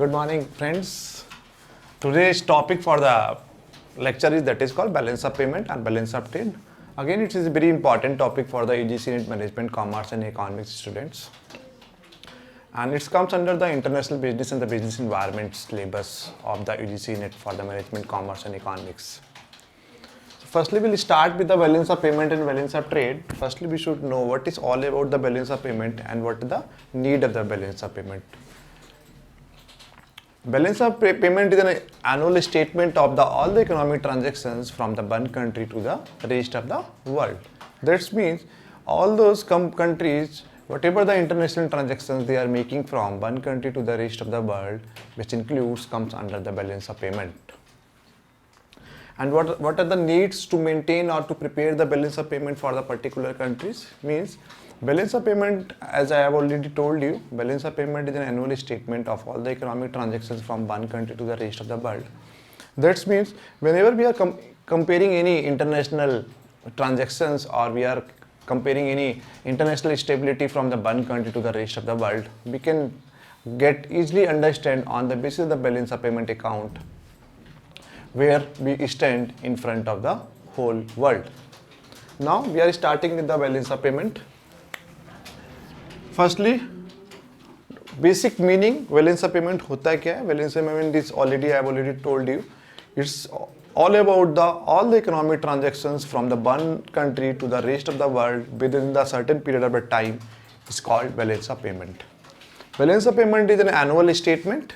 Good morning, friends. Today's topic for the lecture is called balance of payment and balance of trade. Again, it is a very important topic for the UGC-NET management, commerce and economics students. And it comes under the international business and the business environment syllabus of the UGC-NET for the management, commerce and economics. Firstly, we'll start with the balance of payment and balance of trade. Firstly, we should know what is all about the balance of payment and what is the need of the balance of payment. Balance of payment is an annual statement of all the economic transactions from the one country to the rest of the world. That means all those countries, whatever the international transactions they are making from one country to the rest of the world, which comes under the balance of payment. And what are the needs to maintain or to prepare the balance of payment for the particular countries? Means balance of payment, as I have already told you, balance of payment is an annual statement of all the economic transactions from one country to the rest of the world. That means whenever we are comparing any international transactions or we are comparing any international stability from the one country to the rest of the world, we can get easily understand on the basis of the balance of payment account where we stand in front of the whole world. Now we are starting with the balance of payment. Firstly, basic meaning balance of payment होता क्या है? Balance of payment is I have already told you. It's all about all the economic transactions from the one country to the rest of the world within the certain period of time is called balance of payment. Balance of payment is an annual statement.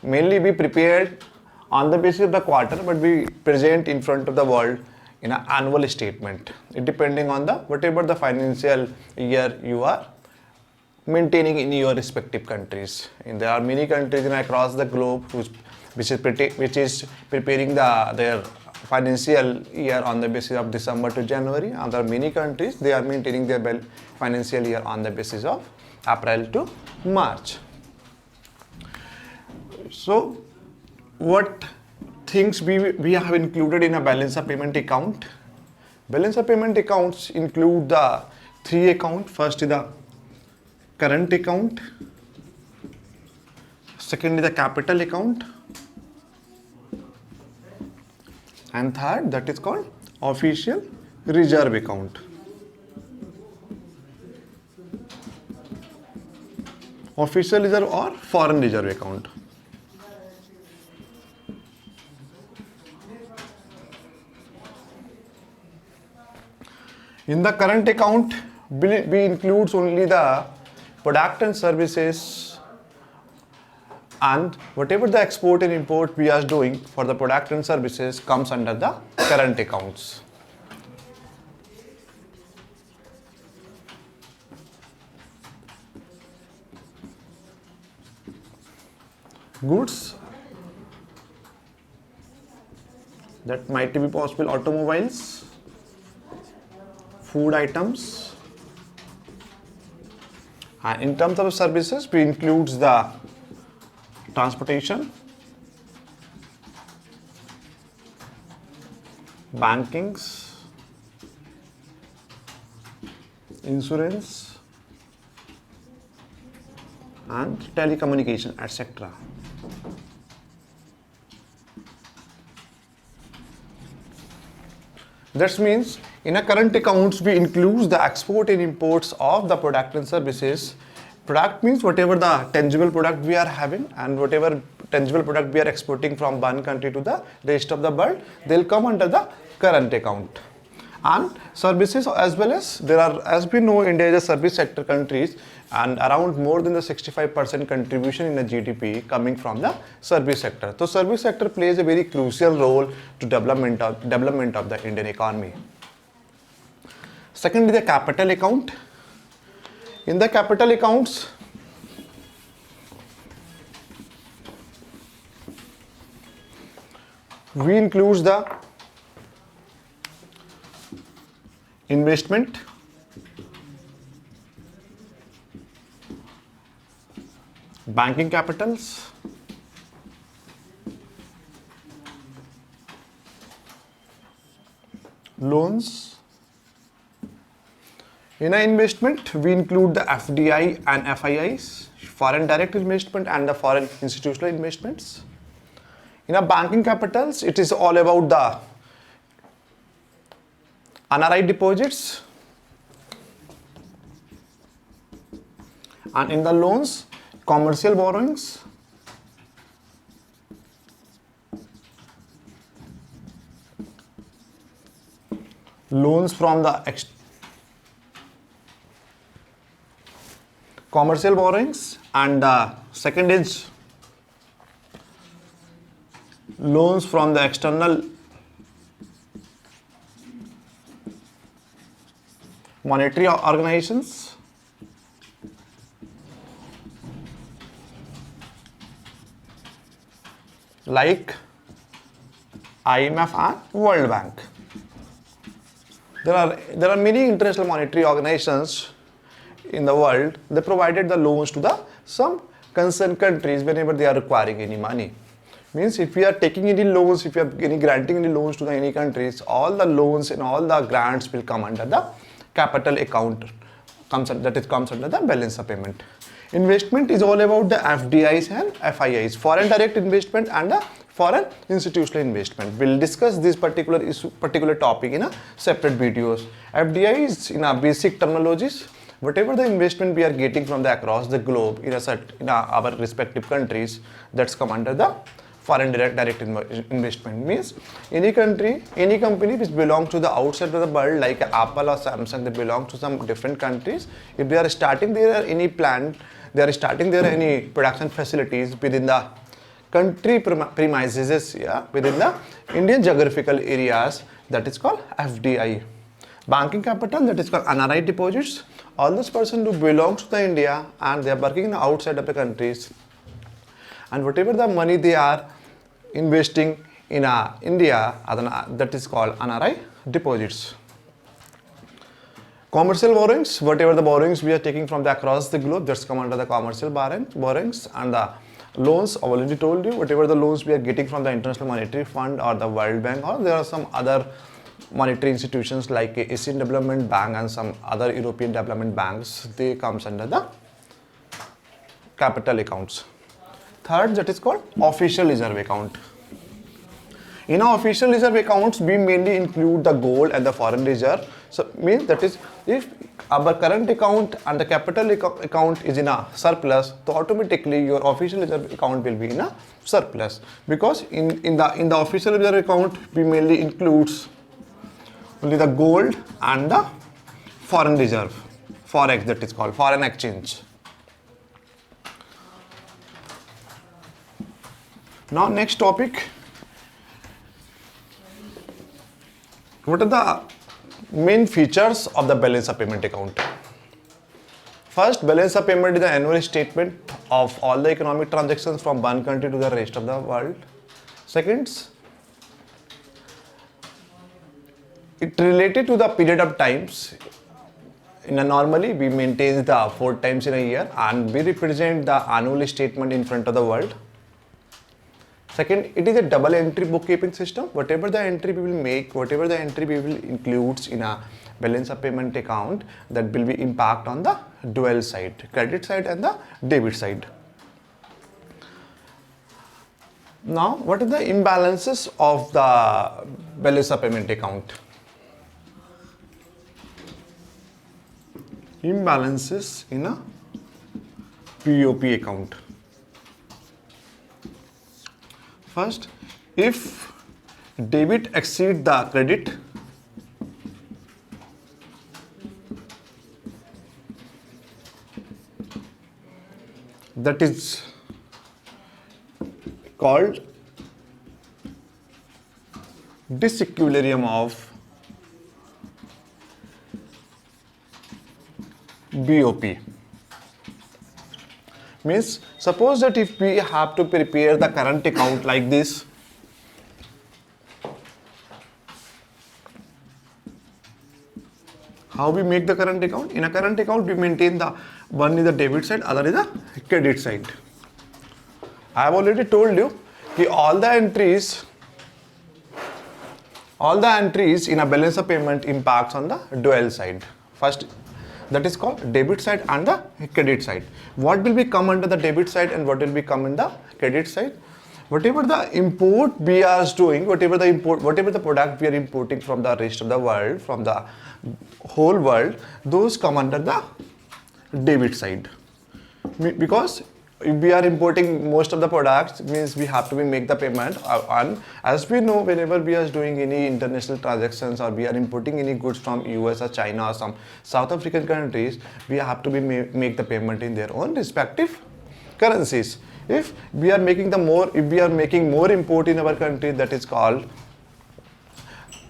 Mainly be prepared on the basis of the quarter, but we present in front of the world in an annual statement. It depending on whatever the financial year you are maintaining in your respective countries. And there are many countries across the globe which is preparing their financial year on the basis of December to January. And there are many countries they are maintaining their financial year on the basis of April to March. So what things we have included in a balance of payment account? Balance of payment accounts include the three accounts. First is the current account, second is the capital account, and third that is called official reserve account. Official reserve or foreign reserve account. In the current account, we includes only the product and services, and whatever the export and import we are doing for the product and services comes under the current accounts. Goods that might be possible, automobiles, food items, and in terms of services we includes the transportation, bankings, insurance and telecommunication, etc. That means in a current accounts we include the export and imports of the product and services. Product means whatever the tangible product we are having and whatever tangible product we are exporting from one country to the rest of the world, they'll come under the current account. And services as well, as there are, as we know, India is a service sector countries and around more than the 65% contribution in the GDP coming from the service sector. So service sector plays a very crucial role to development of the Indian economy. Second is the capital account. In the capital accounts, we include the investment, banking capitals, loans. In an investment, we include the FDI and FIIs, foreign direct investment and the foreign institutional investments. In a banking capitals, it is all about the NRI deposits, and in the loans, commercial borrowings, loans from the commercial borrowings, and the second is loans from the external monetary organizations like IMF and World Bank. There are many international monetary organizations in the world. They provided the loans to the some concerned countries whenever they are requiring any money. Means if we are taking any loans, if we are granting any loans to any countries, all the loans and all the grants will come under the capital account, comes under the balance of payment. Investment is all about the FDIs and FIIs, foreign direct investment and the foreign institutional investment. We'll discuss this particular topic in a separate videos. FDI is in a basic terminologies. Whatever the investment we are getting from the across the globe in our respective countries, that's come under the foreign direct investment. Means any country, any company which belongs to the outside of the world, like Apple or Samsung, they belong to some different countries. If they are starting there any plant, they are starting there any production facilities within the country premises, within the Indian geographical areas, that is called FDI. Banking capital, that is called NRI deposits. All those persons who belong to the India and they are working in the outside of the countries, and whatever the money they are investing in India, that is called NRI deposits. Commercial borrowings, whatever the borrowings we are taking from the across the globe, that's come under the commercial borrowings. And the loans, I already told you, whatever the loans we are getting from the International Monetary Fund or the World Bank, or there are some other monetary institutions like Asian Development Bank and some other European development banks, they comes under the capital accounts. Third, that is called official reserve account. In our official reserve accounts, we mainly include the gold and the foreign reserve. So means that is, if our current account and the capital account is in a surplus, so automatically your official reserve account will be in a surplus, because in the official reserve account we mainly includes only the gold and the foreign reserve, forex, that is called foreign exchange. Now next topic, what are the main features of the balance of payment account? First, balance of payment is the annual statement of all the economic transactions from one country to the rest of the world. Second, it related to the period of times. Normally we maintain the 4 times in a year and we represent the annual statement in front of the world. Second, it is a double entry bookkeeping system. Whatever the entry we will make, whatever the entry we will includes in a balance of payment account, that will be impact on the dual side, credit side and the debit side. Now, what are the imbalances of the balance of payment account? Imbalances in a POP account. First, if debit exceeds the credit, that is called disequilibrium of BOP. Means, suppose that if we have to prepare the current account like this, how we make the current account? In a current account, we maintain the one is the debit side, other is the credit side. I have already told you that all the entries in a balance of payment impacts on the dual side. First, That is called debit side and the credit side. What will be come under the debit side and what will be come in the credit side? Whatever the import we are doing, whatever the product we are importing from the rest of the world, from the whole world, those come under the debit side. Because if we are importing most of the products, means we have to make the payment, and as we know, whenever we are doing any international transactions or we are importing any goods from US or China or some South African countries, we have to make the payment in their own respective currencies. If we are making more import in our country, that is called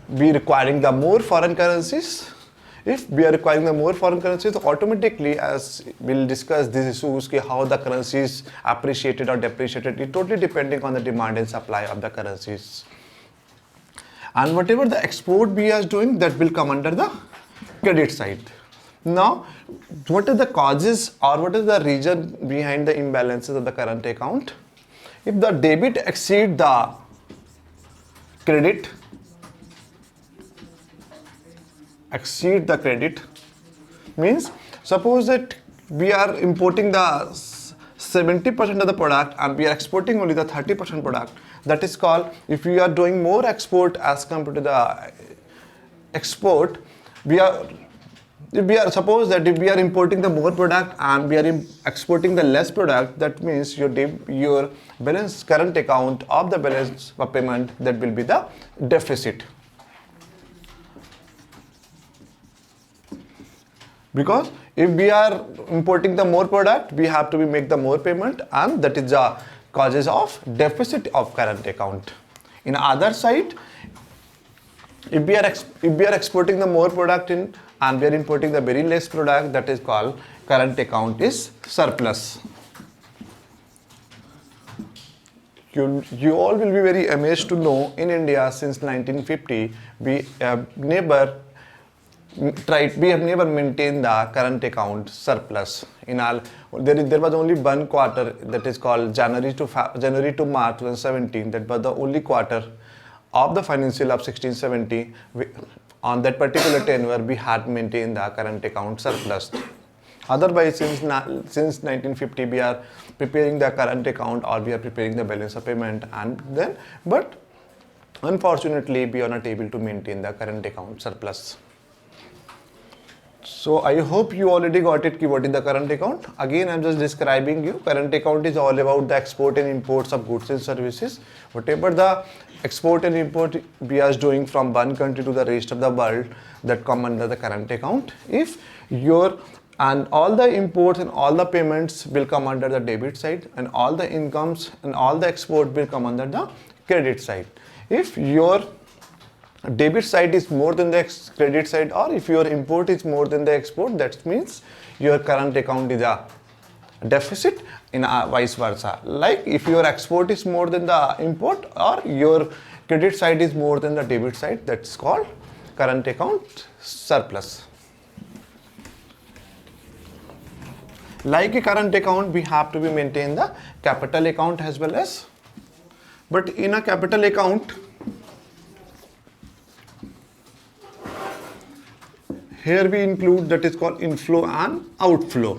requiring the more foreign currencies. If we are requiring the more foreign currencies, automatically, as we'll discuss these issues, how the currency is appreciated or depreciated, it totally depending on the demand and supply of the currencies. And whatever the export we are doing, that will come under the credit side. Now, what are the causes or what is the reason behind the imbalances of the current account? If the debit exceed the credit, means suppose that we are importing the 70% of the product and we are exporting only the 30% product. That is called, if we are doing more export as compared to the export, suppose that if we are importing the more product and we are exporting the less product, that means your balance current account of the balance of payment, that will be the deficit. Because if we are importing the more product, we have to make the more payment, and that is the causes of deficit of current account. In other side, if we are exporting the more product in and we are importing the very less product, that is called current account is surplus. You all will be very amazed to know, in India since 1950 we have never maintained the current account surplus. There was only one quarter, that is called January to March 2017. That was the only quarter of the financial of 1670. On that particular tenure, we had maintained the current account surplus. Otherwise, since 1950, we are preparing the current account or we are preparing the balance of payment, but unfortunately, we are not able to maintain the current account surplus. So I hope you already got it, what is the current account. Again, I'm just describing you. Current account is all about the export and imports of goods and services. Whatever the export and import we are doing from one country to the rest of the world, that come under the current account. And all the imports and all the payments will come under the debit side, and all the incomes and all the export will come under the credit side. If your debit side is more than the credit side, or if your import is more than the export, that means your current account is a deficit, in vice versa. Like if your export is more than the import or your credit side is more than the debit side, that's called current account surplus. Like a current account, we have to maintain the capital account as well as, but in a capital account, here we include that is called inflow and outflow.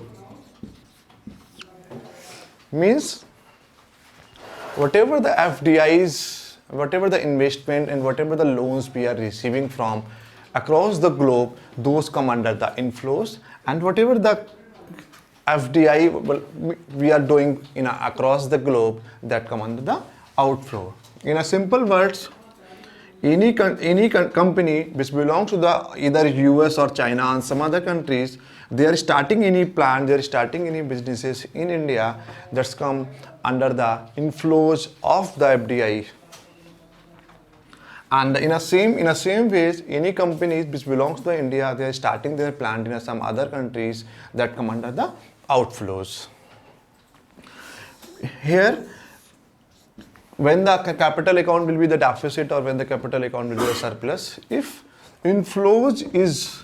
Means whatever the FDIs, whatever the investment and whatever the loans we are receiving from across the globe, those come under the inflows, and whatever the FDI we are doing across the globe, that come under the outflow. In a simple words, any company which belongs to the either US or China and some other countries, they are starting any plan, they are starting any businesses in India, that's come under the inflows of the FDI. And in a same ways, any companies which belongs to India, they are starting their plant in some other countries, that come under the outflows. Here, when the capital account will be the deficit or when the capital account will be the surplus, if inflows is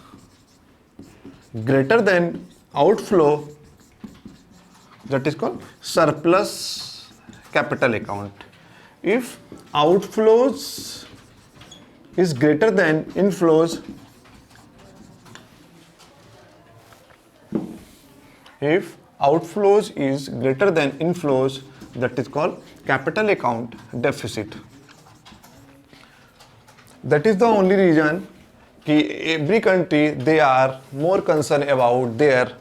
greater than outflow, that is called surplus capital account. If outflows is greater than inflows, if outflows is greater than inflows, that is called capital account deficit. That is the only reason every country they are more concerned about their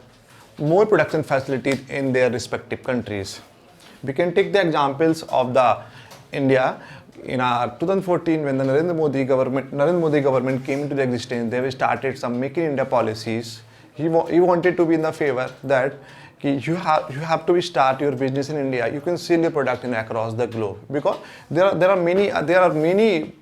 more production facilities in their respective countries. We can take the examples of the India in 2014 when the Narendra Modi government came into the existence. They started some Make in India policies. He wanted to be in the favor that you have to start your business in India. You can sell your product across the globe, because there are many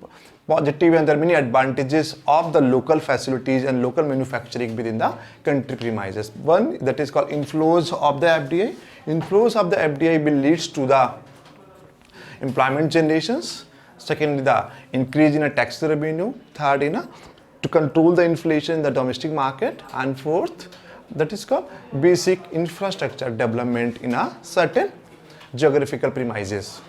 positive and there are many advantages of the local facilities and local manufacturing within the country premises. One, that is called inflows of the FDI. Inflows of the FDI will leads to the employment generations. Secondly, the increase in a tax revenue. Third, to control the inflation in the domestic market. And fourth, that is called basic infrastructure development in a certain geographical premises.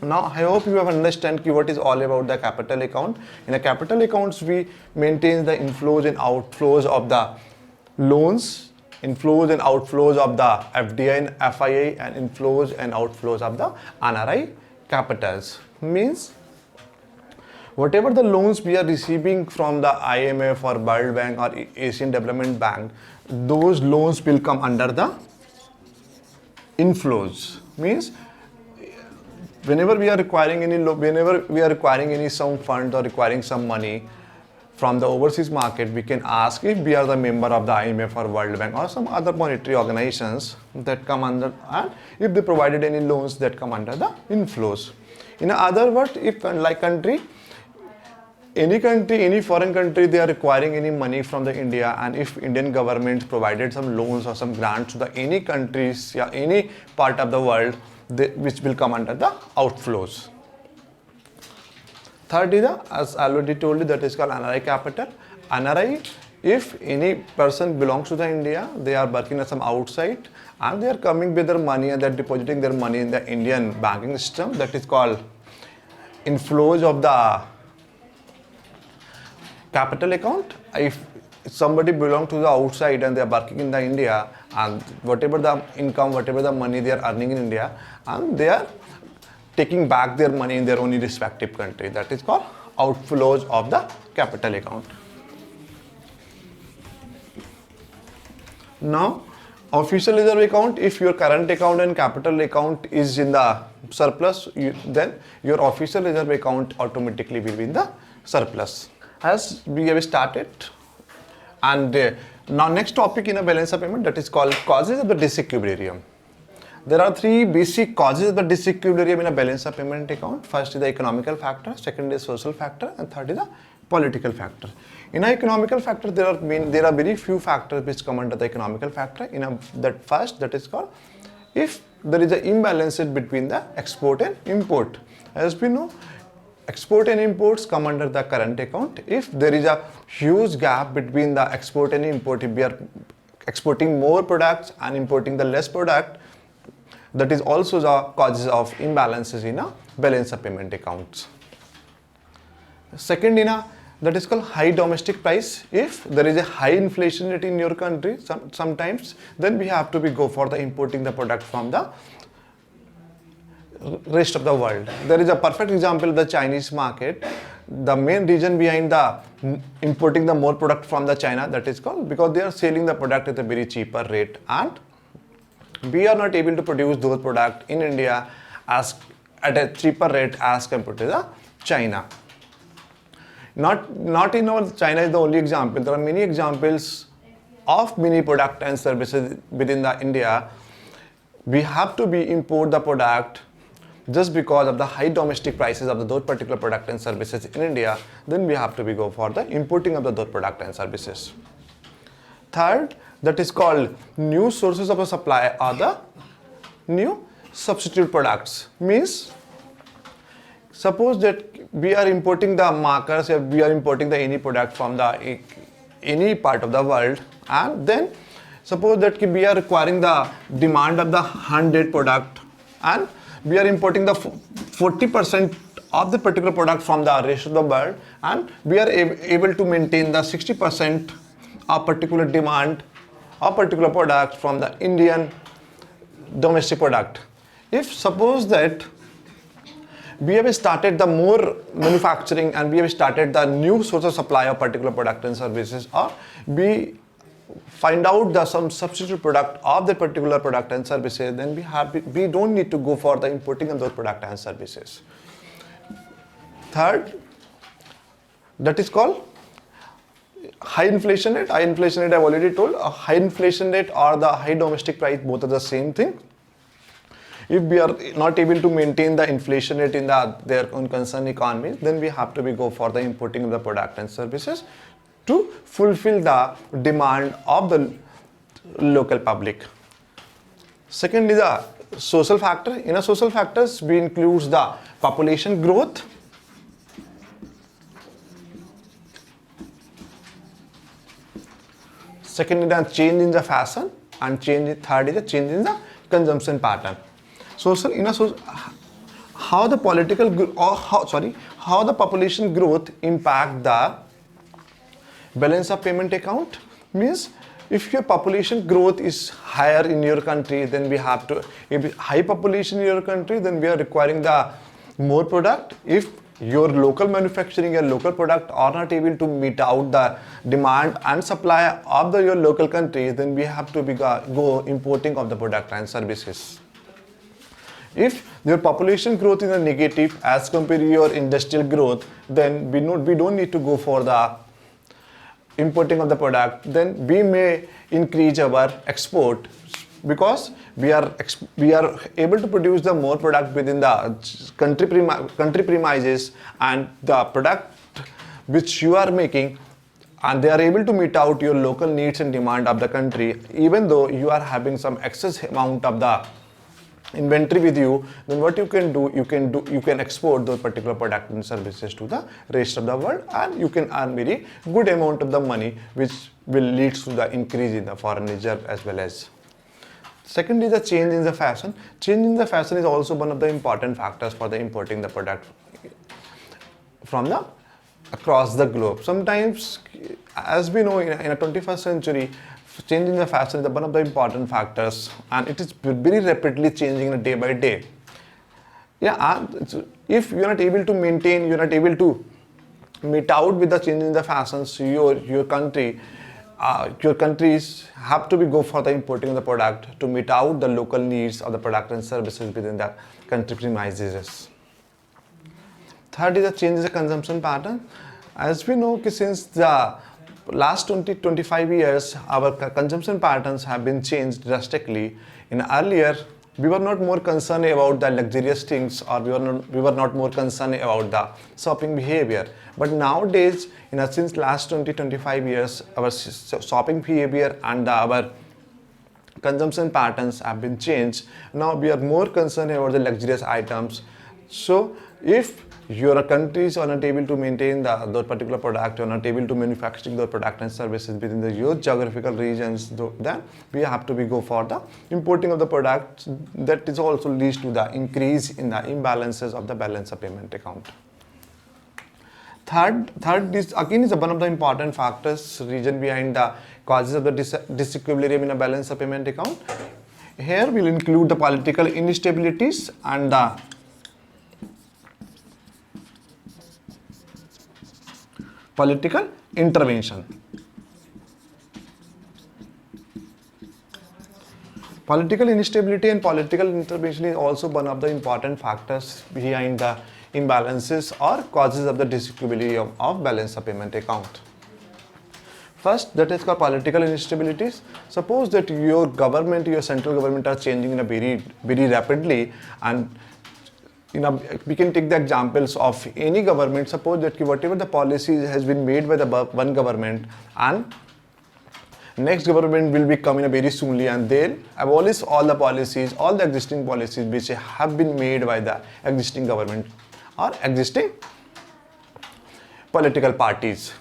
Now, I hope you have understand what is all about the capital account. In a capital accounts, we maintain the inflows and outflows of the loans, inflows and outflows of the FDI and FII, and inflows and outflows of the NRI capitals. Means whatever the loans we are receiving from the IMF or World Bank or Asian Development Bank, those loans will come under the inflows. Means whenever we are requiring any some fund or requiring some money from the overseas market, we can ask if we are the member of the IMF or World Bank or some other monetary organizations that come under, and if they provided any loans that come under the inflows. In other words, if like any foreign country, they are requiring any money from the India, and if Indian government provided some loans or some grants to the any countries, any part of the world, which will come under the outflows. Third is as I already told you, that is called NRI capital. NRI, if any person belongs to the India, they are working at some outside and they are coming with their money and they are depositing their money in the Indian banking system, that is called inflows of the capital account. If somebody belongs to the outside and they are working in the India, and whatever the income, whatever the money they are earning in India, and they are taking back their money in their own respective country, that is called outflows of the capital account. Now, official reserve account, if your current account and capital account is in the surplus, then your official reserve account automatically will be in the surplus. As we have started, and now next topic in a balance of payment, that is called causes of the disequilibrium. There are three basic causes of the disequilibrium in a balance of payment account. First is the economical factor, second is social factor, and third is the political factor. In an economical factor, there are very few factors which come under the economical factor. That is called if there is an imbalance between the export and import. As we know, export and imports come under the current account. If there is a huge gap between the export and import, if we are exporting more products and importing the less product, that is also the causes of imbalances in a balance of payment accounts. Second, that is called high domestic price. If there is a high inflation rate in your country, sometimes, then we have to go for the importing the product from the rest of the world. There is a perfect example of the Chinese market. The main reason behind the importing the more product from the China, that is called because they are selling the product at a very cheaper rate, and we are not able to produce those products in India at a cheaper rate as compared to the China. Not in all, China is the only example. There are many examples of many products and services within the India. We have to import the product just because of the high domestic prices of those particular products and services in India. Then we have to go for the importing of those products and services. Third, that is called new sources of a supply or the new substitute products. Means suppose that we are importing the markers, or we are importing the any product from the any part of the world, and then suppose that we are requiring the demand of the 100 product, and we are importing the 40% of the particular product from the rest of the world, and we are able to maintain the 60% of particular demand a particular product from the Indian domestic product. If suppose that we have started the more manufacturing and we have started the new source of supply of particular product and services, or we find out the some substitute product of that particular product and services, then we don't need to go for the importing of those product and services. Third, that is called high inflation rate. High inflation rate I've already told. A high inflation rate or the high domestic price, both are the same thing. If we are not able to maintain the inflation rate in their own concerned economies, then we have to go for the importing of the product and services to fulfill the demand of the local public. Second is the social factor. In a social factors, we include the population growth, second is the change in the fashion, and third is the change in the consumption pattern. Social, how the population growth impact the balance of payment account means, if your population growth is higher in your country, then we have to, if high population in your country, then we are requiring the more product. If your local manufacturing, your local product are not able to meet out the demand and supply of your local country, then we have to go importing of the product and services. If your population growth is a negative as compared to your industrial growth, then we don't need to go for the importing of the product. Then we may increase our export, because we are able to produce the more product within the country premises, and the product which you are making, and they are able to meet out your local needs and demand of the country. Even though you are having some excess amount of the inventory with you, then what you can do, you can export those particular product and services to the rest of the world, and you can earn very good amount of the money, which will lead to the increase in the foreign reserve as well as. Second is the change in the fashion. Change in the fashion is also one of the important factors for the importing the product from the across the globe. Sometimes, as we know, in a 21st century, change in the fashion is one of the important factors, and it is very rapidly changing day by day. Yeah, if you are not able to maintain, you are not able to meet out with the change in the fashions, your countries have to go for the importing of the product to meet out the local needs of the product and services within the country premises. Third is the change in the consumption pattern. As we know, since the last 20-25 years, our consumption patterns have been changed drastically. In earlier, we were not more concerned about the luxurious things, or we were not more concerned about the shopping behavior. But nowadays, since last 20-25 years, our shopping behavior and our consumption patterns have been changed. Now we are more concerned about the luxurious items. So if your countries are not able to maintain those particular product, or not able to manufacturing the product and services within your geographical regions, then we have to go for the importing of the product. That is also leads to the increase in the imbalances of the balance of payment account. Third is again one of the important factors, reason behind the causes of the disequilibrium in a balance of payment account. Here we'll include the political instabilities and the political intervention. Political instability and political intervention is also one of the important factors behind the imbalances or causes of the disequilibrium of balance of payment account. First, that is called political instabilities. Suppose that your government, your central government are changing in a very rapidly, and we can take the examples of any government. Suppose that whatever the policy has been made by the one government, and next government will be coming very soonly, and they'll abolish all the policies, all the existing policies which have been made by the existing government or existing political parties.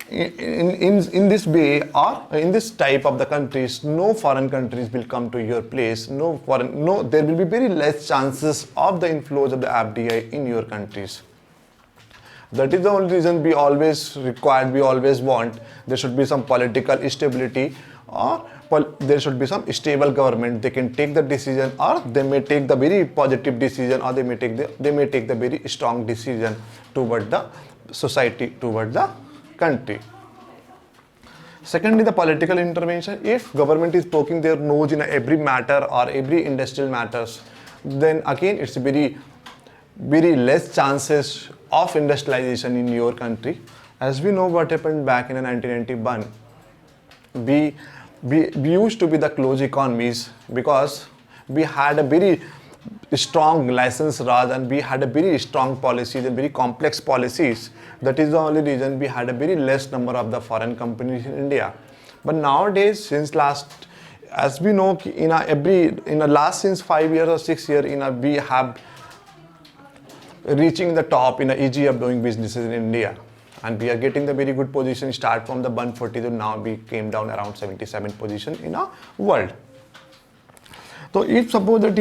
In this way, or in this type of the countries, no foreign countries will come to your place. There will be very less chances of the inflows of the FDI in your countries. That is the only reason we always require, we always want there should be some political stability, or there should be some stable government. They can take the decision, or they may take the very positive decision, or they may take the very strong decision toward the society, toward the country. Secondly, the political intervention. If government is poking their nose in every matter or every industrial matters, then again it's very less chances of industrialization in your country. As we know what happened back in 1991, we used to be the closed economies because we had a very strong license Raj, and we had a very strong policies and very complex policies. That is the only reason we had a very less number of the foreign companies in India. But nowadays, since last, as we know, since 5 years or 6 years, we have reaching the top in easy of doing businesses in India, and we are getting the very good position. Start from the 140 to now we came down around 77 position in a world. So if suppose that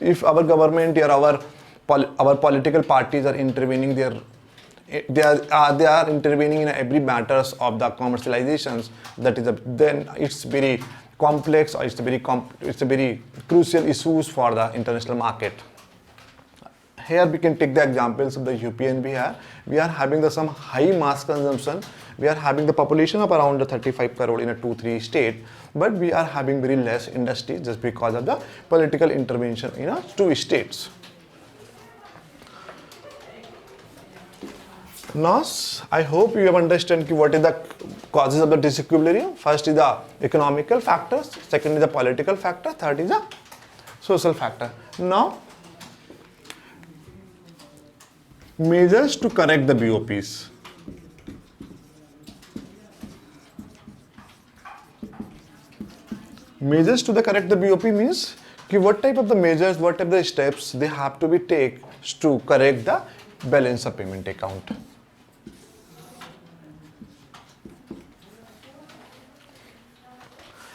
if our government or our political parties are intervening, they are intervening in every matters of the commercializations, then it's very complex, or it's a very crucial issues for the international market. Here we can take the examples of the UP and Bihar. We are having some high mass consumption. We are having the population of around 35 crore in a 2-3 state, but we are having very less industry just because of the political intervention in 2 states. Now, I hope you have understood what is the causes of the disequilibrium. First is the economical factors, second is the political factor, third is the social factor. Now, measures to correct the BOPs. Measures to correct the BOP means what type of the measures, what type of the steps they have to be taken to correct the balance of payment account.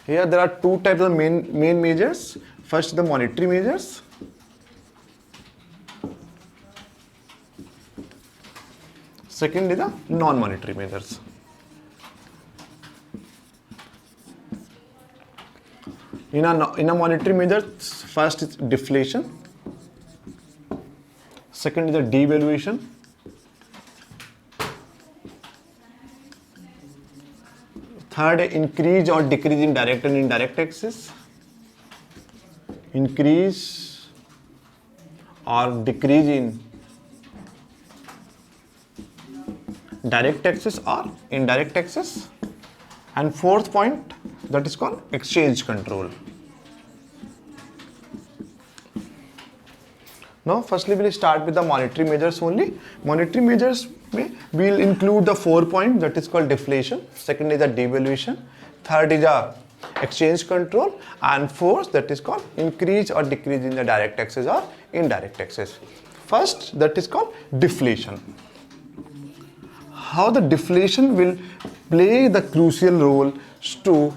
Here there are 2 types of main measures. First, the monetary measures. Second is the non-monetary measures. In a monetary measure, first is deflation. Second is the devaluation. Third, increase or decrease in direct and indirect taxes. Increase or decrease in direct taxes or indirect taxes. And fourth point, that is called exchange control. Now, firstly, we'll start with the monetary measures only. Monetary measures will include the 4 points, that is called deflation. Second is the devaluation. Third is the exchange control. And fourth, that is called increase or decrease in the direct taxes or indirect taxes. First, that is called deflation. How the deflation will play the crucial role to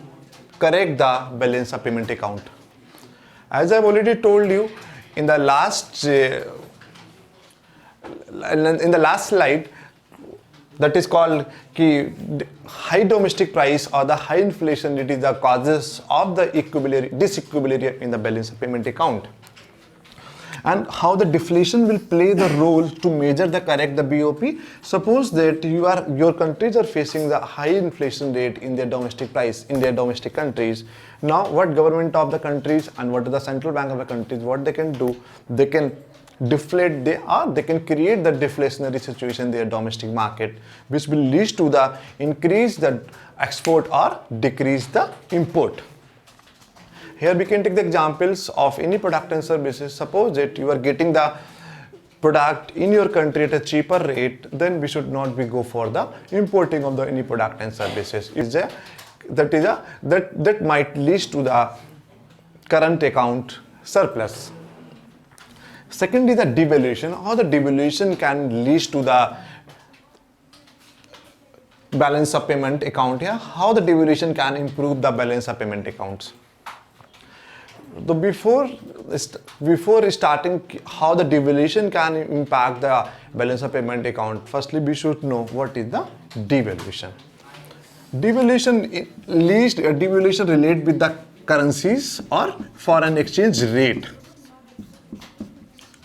correct the balance of payment account. As I've already told you in the last slide, that is called high domestic price or the high inflation. It is the causes of the disequilibrium in the balance of payment account. And how the deflation will play the role to measure the correct the BOP. Suppose that your countries are facing the high inflation rate in their domestic price, in their domestic countries. Now, what government of the countries and what the central bank of the countries, what they can do, they can deflate, they can create the deflationary situation in their domestic market, which will lead to the increase the export or decrease the import. Here we can take the examples of any product and services. Suppose that you are getting the product in your country at a cheaper rate, then we should not go for the importing of any product and services. That might lead to the current account surplus. Second is the devaluation. How the devaluation can lead to the balance of payment account here. How the devaluation can improve the balance of payment accounts. before starting how the devaluation can impact the balance of payment account, firstly we should know what is the devaluation. Devaluation relate with the currencies or foreign exchange rate.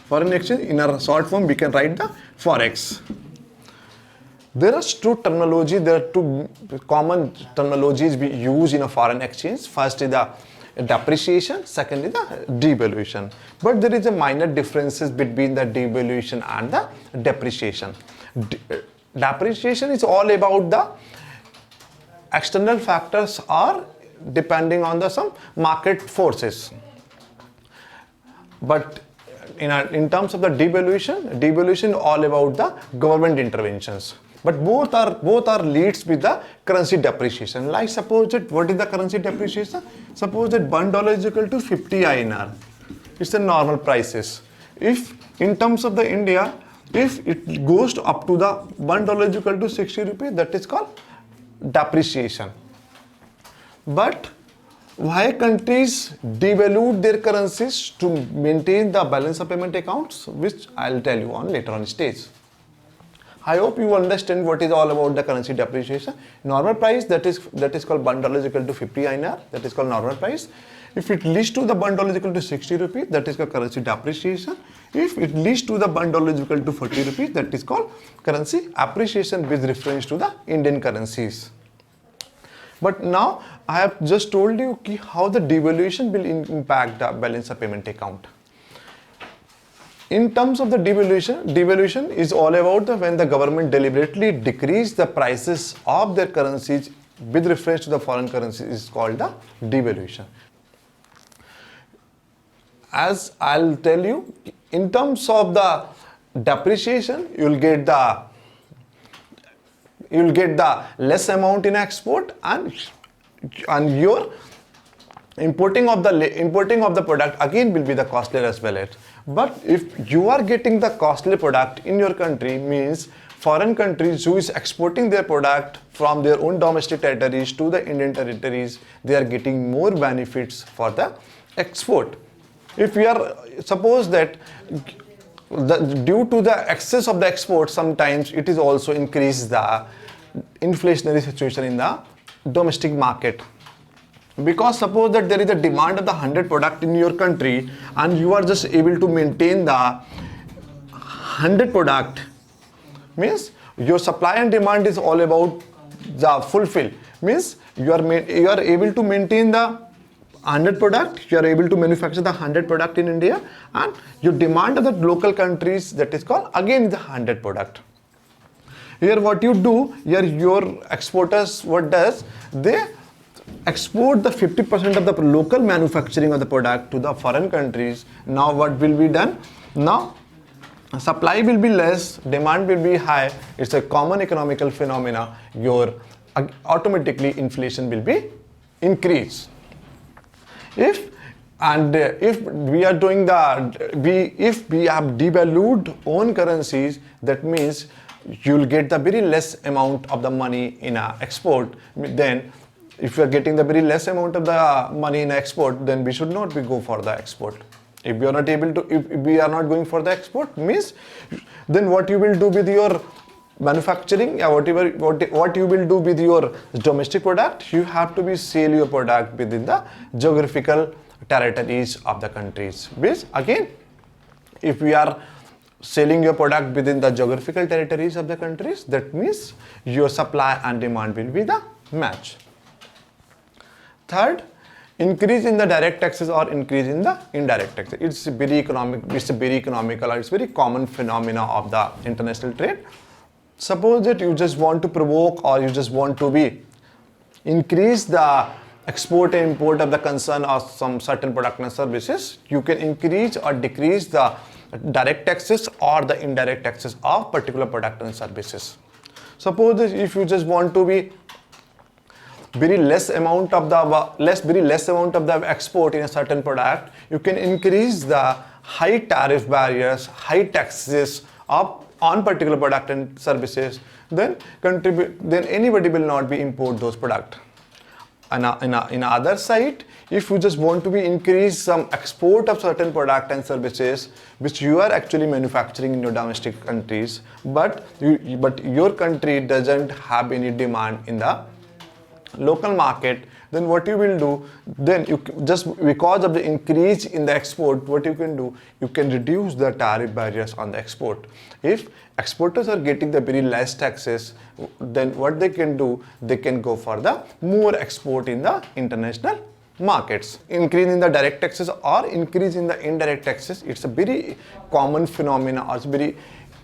Foreign exchange, in a short form we can write the forex. There are two common terminologies we use in a foreign exchange. First is the depreciation, second is the devaluation. But there is a minor differences between the devaluation and the depreciation. Depreciation is all about the external factors or depending on the some market forces. But in terms of the devaluation all about the government interventions. But both are leads with the currency depreciation. Like suppose that what is the currency depreciation? Suppose that $1 is equal to 50 INR. It's the normal prices. If in terms of the India, if it goes to up to the $1 is equal to 60 rupees, that is called depreciation. But why countries devalue their currencies to maintain the balance of payment accounts, which I'll tell you on later on stage. I hope you understand what is all about the currency depreciation. Normal price, that is called $1 is equal to 50 INR, that is called normal price. If it leads to the $1 is equal to 60 rupees, that is called currency depreciation. If it leads to the $1 is equal to 40 rupees, that is called currency appreciation with reference to the Indian currencies. But now I have just told you how the devaluation will impact the balance of payment account. In terms of the devaluation is all about when the government deliberately decrease the prices of their currencies with reference to the foreign currencies is called the devaluation. As I'll tell you, in terms of the depreciation, you'll get the less amount in export and your importing of the product again will be the costlier as well. But if you are getting the costly product in your country, means foreign countries who is exporting their product from their own domestic territories to the Indian territories, they are getting more benefits for the export. If we are, suppose that due to the excess of the export, sometimes it is also increase the inflationary situation in the domestic market. Because suppose that there is a demand of the 100 product in your country and you are just able to maintain the 100 product, means your supply and demand is all about the fulfill, means you are able to maintain the 100 product, you are able to manufacture the 100 product in India, and your demand of the local countries, that is called again the 100 product. Here what you do, here your exporters, what does, they export the 50% of the local manufacturing of the product to the foreign countries. Now what will be done? Now supply will be less, demand will be high. It's a common economical phenomena. Your automatically inflation will be increased. If we are doing if we have devalued own currencies, that means you'll get the very less amount of the money in a export. Then if you are getting the very less amount of the money in export, then we should not go for the export. If we are not able to, if we are not going for the export, means then what you will do with your manufacturing, what you will do with your domestic product, you have to be sell your product within the geographical territories of the countries. Which again, if we are selling your product within the geographical territories of the countries, that means your supply and demand will be the match. Third, increase in the direct taxes or increase in the indirect taxes. It's very economical, it's very common phenomena of the international trade. Suppose that you just want to provoke or you just want to increase the export and import of the concern of some certain product and services, you can increase or decrease the direct taxes or the indirect taxes of particular product and services. Suppose that if you just want to be very less amount of the export in a certain product, you can increase the high tariff barriers, high taxes on particular product and services. Then anybody will not be import those products. in other side, if you just want to be increase some export of certain product and services which you are actually manufacturing in your domestic countries, but your country doesn't have any demand in the local market, then what you will do, then you just because of the increase in the export, what you can do, you can reduce the tariff barriers on the export. If exporters are getting the very less taxes, then what they can do, they can go for the more export in the international markets. Increase in the direct taxes or increase in the indirect taxes, it's a very common phenomena, or it's a very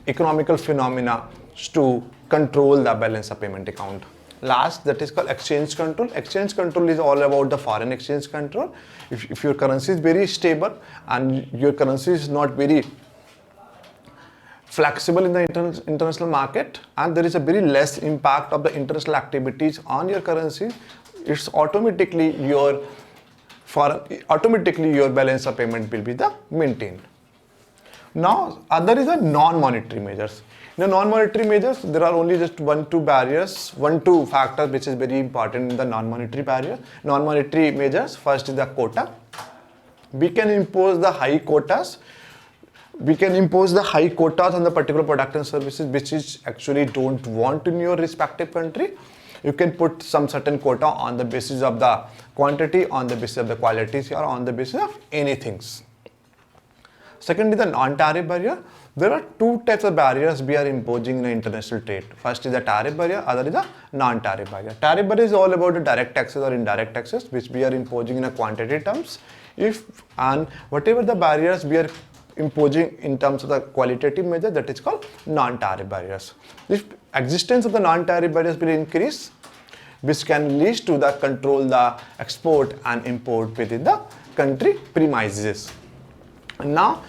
economical phenomena to control the balance of payment account. Last, that is called exchange control. Exchange control is all about the foreign exchange control. If your currency is very stable and your currency is not very flexible in the international market, and there is a very less impact of the international activities on your currency, it's automatically your balance of payment will be maintained. Now, other is the non-monetary measures. In the non-monetary measures, there are only just two factors which is very important in the non-monetary measures. First is the quota. We can impose the high quotas. We can impose the high quotas on the particular product and services which is actually don't want in your respective country. You can put some certain quota on the basis of the quantity, on the basis of the qualities, or on the basis of anything. Second is the non-tariff barrier. There are two types of barriers we are imposing in international trade. First is the tariff barrier, other is the non-tariff barrier. Tariff barrier is all about the direct taxes or indirect taxes which we are imposing in a quantity terms. And whatever the barriers we are imposing in terms of the qualitative measure, that is called non-tariff barriers. If existence of the non-tariff barriers will increase, which can lead to the control the export and import within the country premises. Now,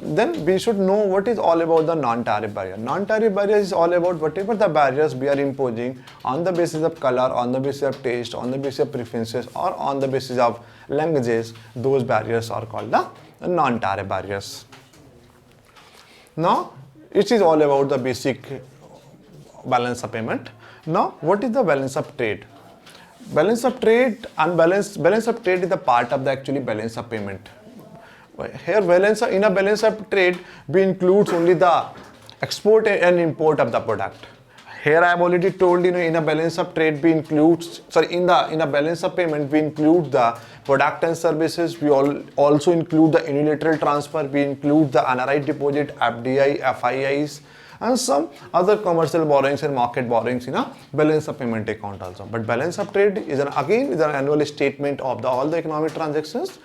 then we should know what is all about the non-tariff barrier. Non-tariff barrier is all about whatever the barriers we are imposing on the basis of color, on the basis of taste, on the basis of preferences, or on the basis of languages. Those barriers are called the non-tariff barriers. Now, it is all about the basic balance of payment. Now, what is the balance of trade? Balance of trade and balance of trade is the part of the actually balance of payment. Here, in a balance of trade, we includes only the export and import of the product. Here, I have already told you, in a balance of trade, we includes in a balance of payment, we include the product and services. We also include the unilateral transfer. We include the unauthorized deposit, FDI, FIIs, and some other commercial borrowings and market borrowings in a balance of payment account also. But balance of trade is an annual statement of all the economic transactions.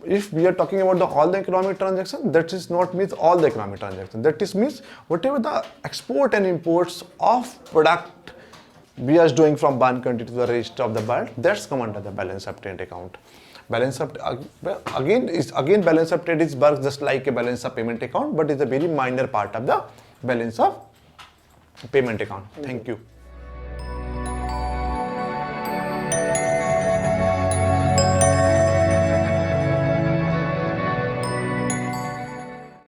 If we are talking about all the economic transactions, that is not means all the economic transactions. That is means whatever the export and imports of product we are doing from one country to the rest of the world, that's come under the balance of trade account. Balance of balance of trade is works just like a balance of payment account, but is a very minor part of the balance of payment account. Thank you.